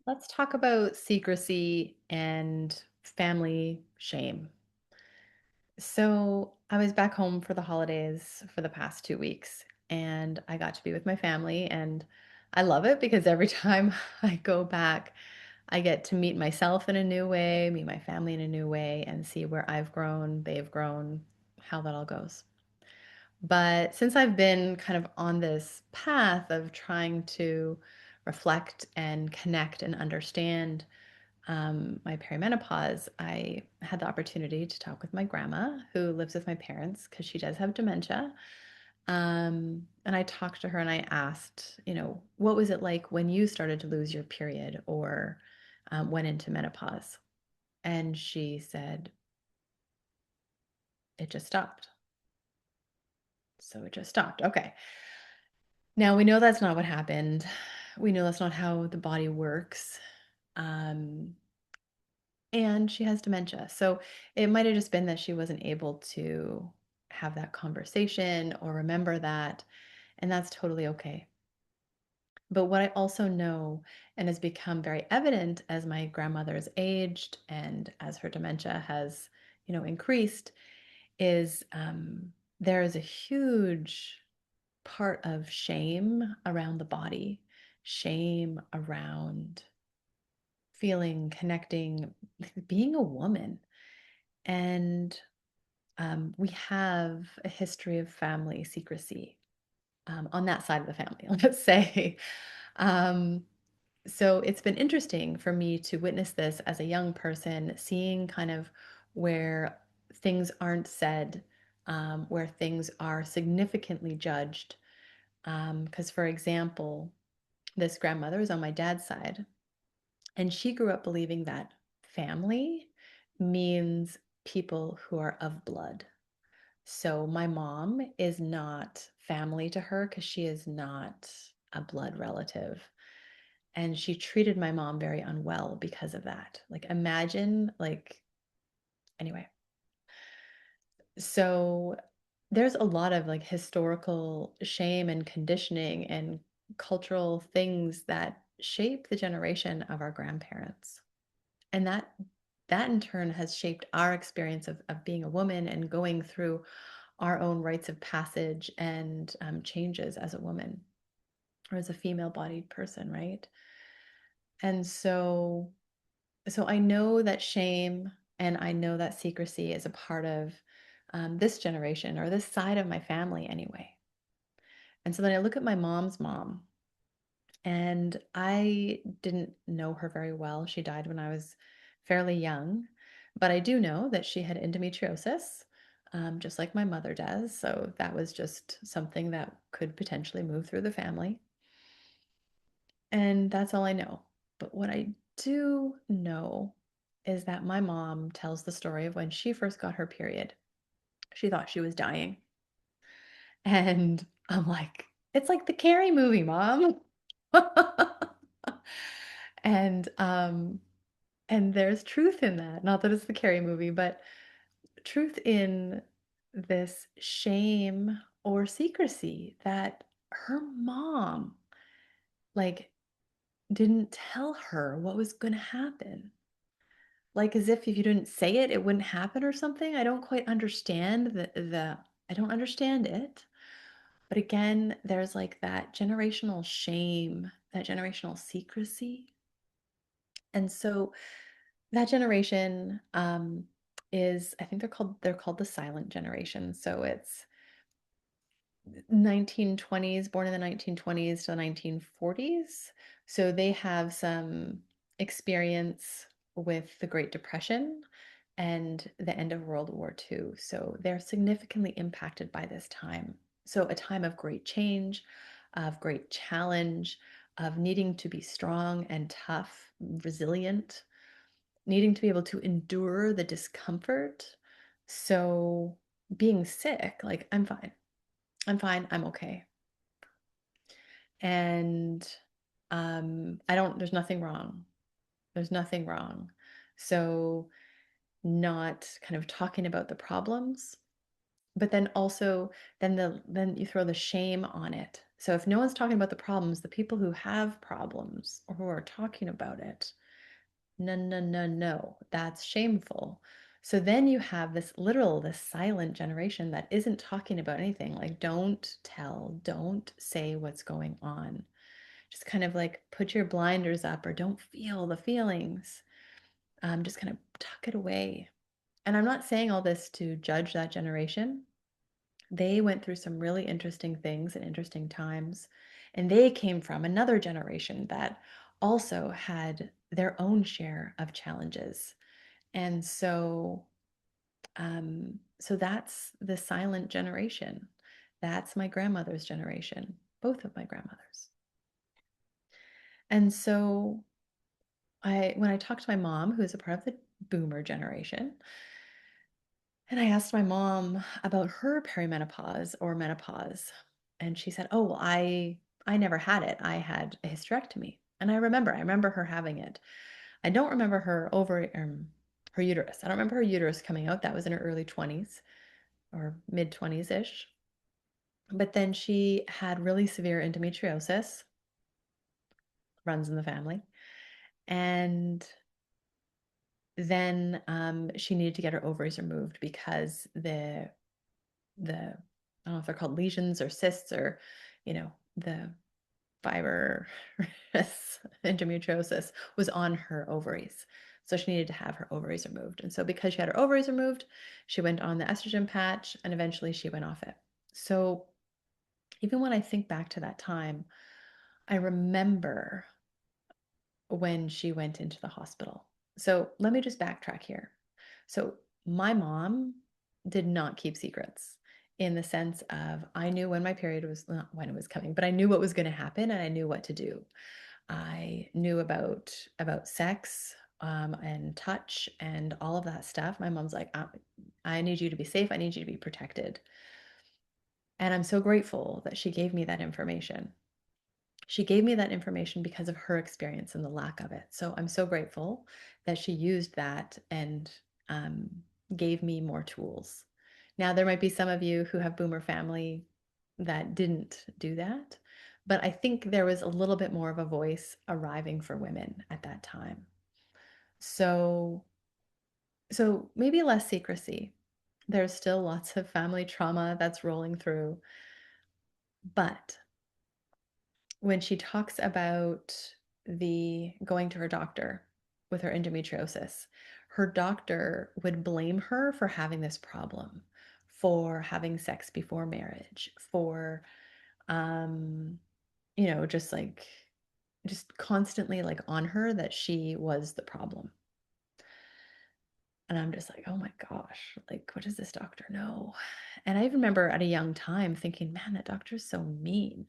Let's talk about secrecy and family shame. So, I was back home for the holidays for the past 2 weeks, and I got to be with my family. And I love it because every time I go back, I get to meet myself in a new way, meet my family in a new way, and see where I've grown, they've grown, how that all goes. But since I've been kind of on this path of trying to reflect and connect and understand my perimenopause, I had the opportunity to talk with my grandma who lives with my parents because she does have dementia. And I talked to her and I asked, what was it like when you started to lose your period or went into menopause? And she said, it just stopped. So it just stopped. Okay. Now we know that's not what happened. We know that's not how the body works. Um, And she has dementia. So it might have just been that she wasn't able to have that conversation or remember that. And that's totally okay. But what I also know and has become very evident as my grandmother has aged and as her dementia has, increased is there is a huge part of shame around the body, shame around feeling, connecting, being a woman. And we have a history of family secrecy on that side of the family, let's say. Um, so it's been interesting for me to witness this as a young person, seeing kind of where things aren't said, where things are significantly judged. Because, for example, this grandmother is on my dad's side, and she grew up believing that family means people who are of blood. So my mom is not family to her because she is not a blood relative. And she treated my mom very unwell because of that. Like, imagine, anyway. So there's a lot of like historical shame and conditioning and cultural things that shape the generation of our grandparents. And that in turn has shaped our experience of being a woman and going through our own rites of passage and changes as a woman or as a female bodied person, right? And so I know that shame and I know that secrecy is a part of this generation or this side of my family anyway. And so then I look at my mom's mom, and I didn't know her very well. She died when I was fairly young, but I do know that she had endometriosis, just like my mother does. So that was just something that could potentially move through the family. And that's all I know. But what I do know is that my mom tells the story of when she first got her period. She thought she was dying. And I'm like, it's like the Carrie movie, mom. And and there's truth in that. Not that it's the Carrie movie, but truth in this shame or secrecy that her mom like didn't tell her what was going to happen. Like as if you didn't say it, it wouldn't happen or something. I don't quite understand the I don't understand it. But again, there's like that generational shame, that generational secrecy. And so that generation is, I think they're called the silent generation. So it's 1920s, born in the 1920s to the 1940s. So they have some experience with the Great Depression and the end of World War II. So they're significantly impacted by this time. So a time of great change, of great challenge, of needing to be strong and tough, resilient, needing to be able to endure the discomfort. So being sick, like I'm fine. I'm fine. I'm okay. And I don't, there's nothing wrong. There's nothing wrong. So not kind of talking about the problems, But then also, then you throw the shame on it. So if no one's talking about the problems, the people who have problems or who are talking about it, no, no, no, no, that's shameful. So then you have this silent generation that isn't talking about anything. Like, don't tell, don't say what's going on. Just kind of like put your blinders up or don't feel the feelings. Just kind of tuck it away. And I'm not saying all this to judge that generation. They went through some really interesting things and interesting times. And they came from another generation that also had their own share of challenges. And so that's the silent generation. That's my grandmother's generation, both of my grandmothers. And so when I talked to my mom, who's a part of the boomer generation, and I asked my mom about her perimenopause or menopause, and she said, "Oh, well, I never had it. I had a hysterectomy." And I remember her having it. I don't remember her uterus. I don't remember her uterus coming out. That was in her early 20s or mid 20s ish. But then she had really severe endometriosis, runs in the family, and then she needed to get her ovaries removed because the I don't know if they're called lesions or cysts or, the fibrous endometriosis was on her ovaries. So she needed to have her ovaries removed. And so because she had her ovaries removed, she went on the estrogen patch and eventually she went off it. So even when I think back to that time, I remember when she went into the hospital. So let me just backtrack here. So my mom did not keep secrets in the sense of I knew when my period was not when it was coming, but I knew what was going to happen and I knew what to do. I knew about sex and touch and all of that stuff. My mom's like, I need you to be safe. I need you to be protected. And I'm so grateful that she gave me that information. She gave me that information because of her experience and the lack of it. So I'm so grateful that she used that and um, gave me more tools. Now, there might be some of you who have boomer family that didn't do that, but I think there was a little bit more of a voice arriving for women at that time. So, so maybe less secrecy. There's still lots of family trauma that's rolling through, but when she talks about the going to her doctor with her endometriosis, her doctor would blame her for having this problem, for having sex before marriage, for um, just like just constantly like on her that she was the problem. And I'm just like, oh my gosh, like what does this doctor know? And I even remember at a young time thinking, man, that doctor's so mean.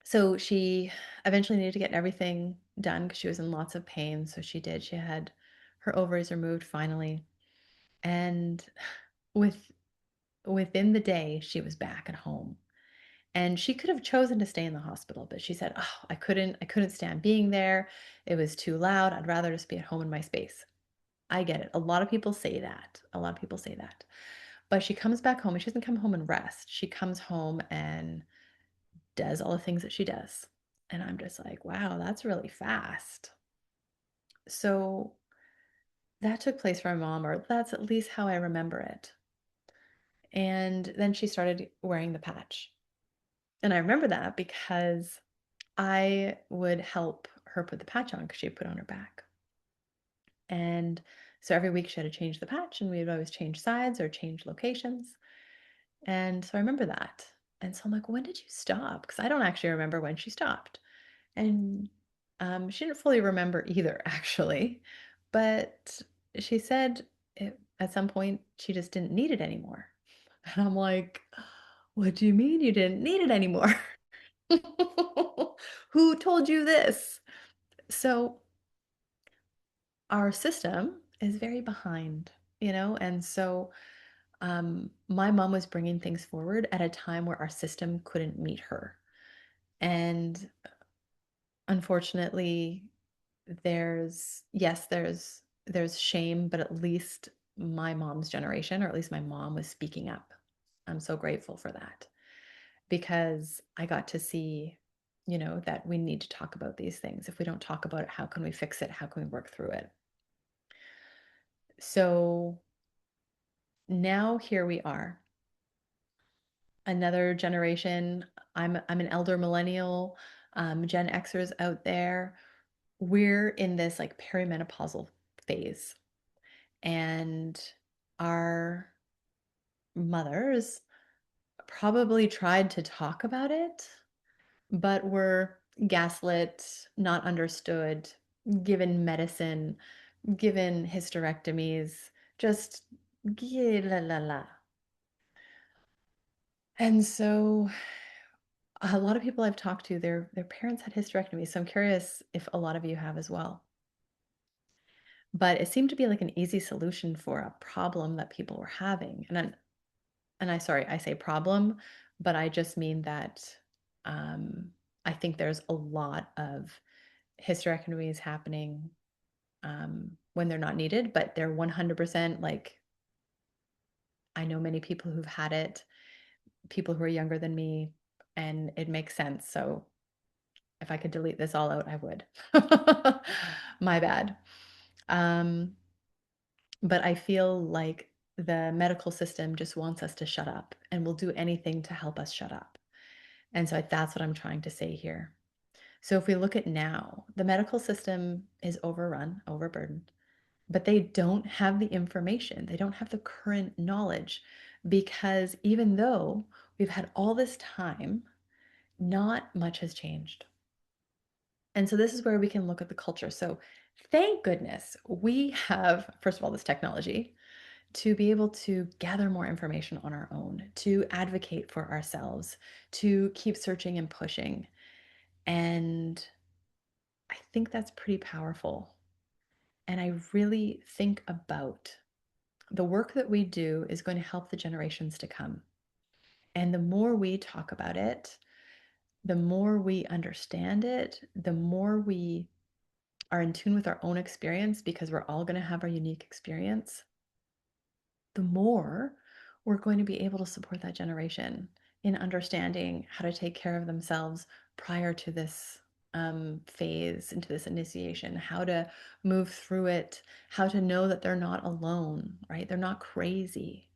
So she eventually needed to get everything done because she was in lots of pain. So she did. She had her ovaries removed finally. And with within the day, she was back at home. And she could have chosen to stay in the hospital, but she said, "Oh, I couldn't stand being there. It was too loud. I'd rather just be at home in my space." I get it. A lot of people say that. A lot of people say that. But she comes back home and she doesn't come home and rest. She comes home and does all the things that she does. And I'm just like, wow, that's really fast. So that took place for my mom, or that's at least how I remember it. And then she started wearing the patch. And I remember that because I would help her put the patch on because she put on her back. And so every week she had to change the patch, and we would always change sides or change locations. And so I remember that. And so I'm like, when did you stop? Because I don't actually remember when she stopped. And she didn't fully remember either, actually. But she said at some point she just didn't need it anymore. And I'm like, what do you mean you didn't need it anymore? Who told you this? So our system is very behind, and so my mom was bringing things forward at a time where our system couldn't meet her. And unfortunately, there's yes, there's shame, but at least my mom's generation, or at least my mom was speaking up. I'm so grateful for that because I got to see, that we need to talk about these things. If we don't talk about it, how can we fix it? How can we work through it? So now here we are, another generation. I'm an elder millennial, Gen Xers out there. We're in this like perimenopausal phase, and our mothers probably tried to talk about it, but were gaslit, not understood, given medicine, given hysterectomies, just la la la. And so a lot of people I've talked to, their parents had hysterectomies. So I'm curious if a lot of you have as well. But it seemed to be like an easy solution for a problem that people were having. And I sorry, I say problem, but I just mean that um, I think there's a lot of hysterectomies happening when they're not needed, but they're 100% like I know many people who've had it, people who are younger than me, and it makes sense. So if I could delete this all out, I would. My bad. Um, but I feel like the medical system just wants us to shut up and will do anything to help us shut up. And so that's what I'm trying to say here. So if we look at now, the medical system is overrun, overburdened, but they don't have the information. They don't have the current knowledge because even though we've had all this time, not much has changed. And so this is where we can look at the culture. So thank goodness we have, first of all, this technology to be able to gather more information on our own, to advocate for ourselves, to keep searching and pushing. And I think that's pretty powerful. And I really think about the work that we do is going to help the generations to come. And the more we talk about it, the more we understand it, the more we are in tune with our own experience, because we're all going to have our unique experience, the more we're going to be able to support that generation in understanding how to take care of themselves prior to this phase, into this initiation, how to move through it, how to know that they're not alone, right? They're not crazy.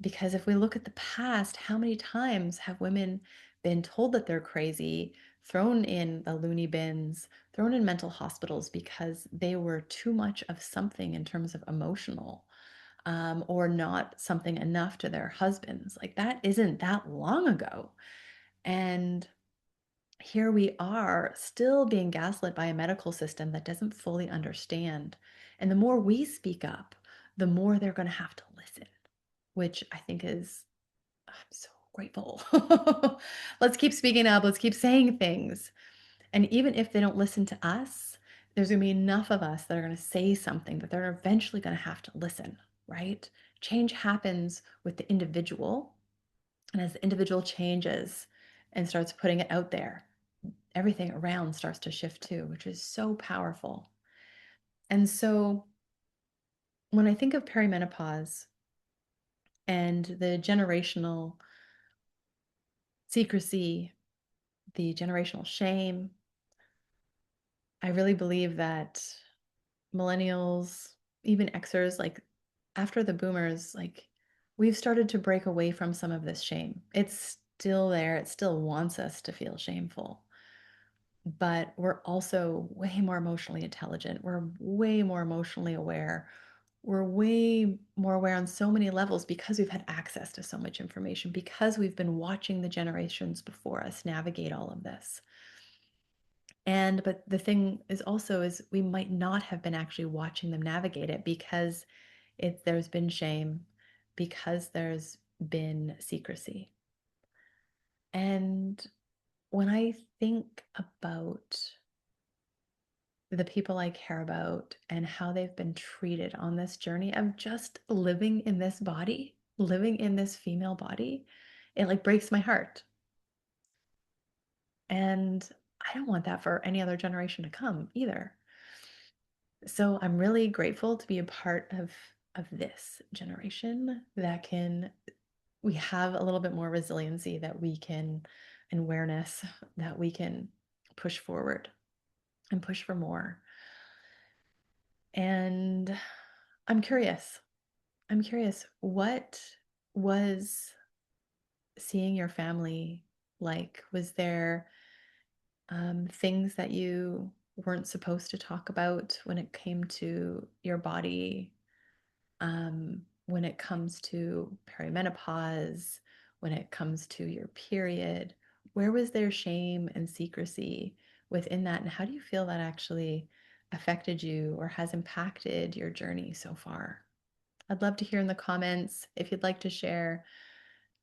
Because if we look at the past, how many times have women been told that they're crazy, thrown in the loony bins, thrown in mental hospitals because they were too much of something in terms of emotional, or not something enough to their husbands? Like that isn't that long ago. And here we are still being gaslit by a medical system that doesn't fully understand. And the more we speak up, the more they're going to have to listen, which I think is I'm so grateful. Let's keep speaking up. Let's keep saying things. And even if they don't listen to us, there's going to be enough of us that are going to say something that they're eventually going to have to listen, right? Change happens with the individual. And as the individual changes and starts putting it out there, everything around starts to shift too, which is so powerful. And so when I think of perimenopause and the generational secrecy, the generational shame, I really believe that millennials, even Xers, like after the boomers, like we've started to break away from some of this shame. It's still there, it still wants us to feel shameful. But we're also way more emotionally intelligent. We're way more emotionally aware. We're way more aware on so many levels because we've had access to so much information, because we've been watching the generations before us navigate all of this. And but the thing is also is we might not have been actually watching them navigate it because there's been shame, because there's been secrecy. And when I think about the people I care about and how they've been treated on this journey of just living in this body, living in this female body, it like breaks my heart. And I don't want that for any other generation to come either. So I'm really grateful to be a part of this generation that can we have a little bit more resiliency that we can and awareness that we can push forward and push for more. And I'm curious. I'm curious, what was seeing your family like? Was there things that you weren't supposed to talk about when it came to your body, when it comes to perimenopause, when it comes to your period? Where was there shame and secrecy within that? And how do you feel that actually affected you or has impacted your journey so far? I'd love to hear in the comments if you'd like to share.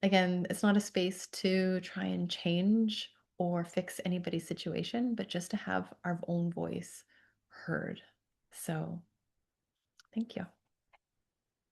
Again, it's not a space to try and change or fix anybody's situation, but just to have our own voice heard. So, thank you.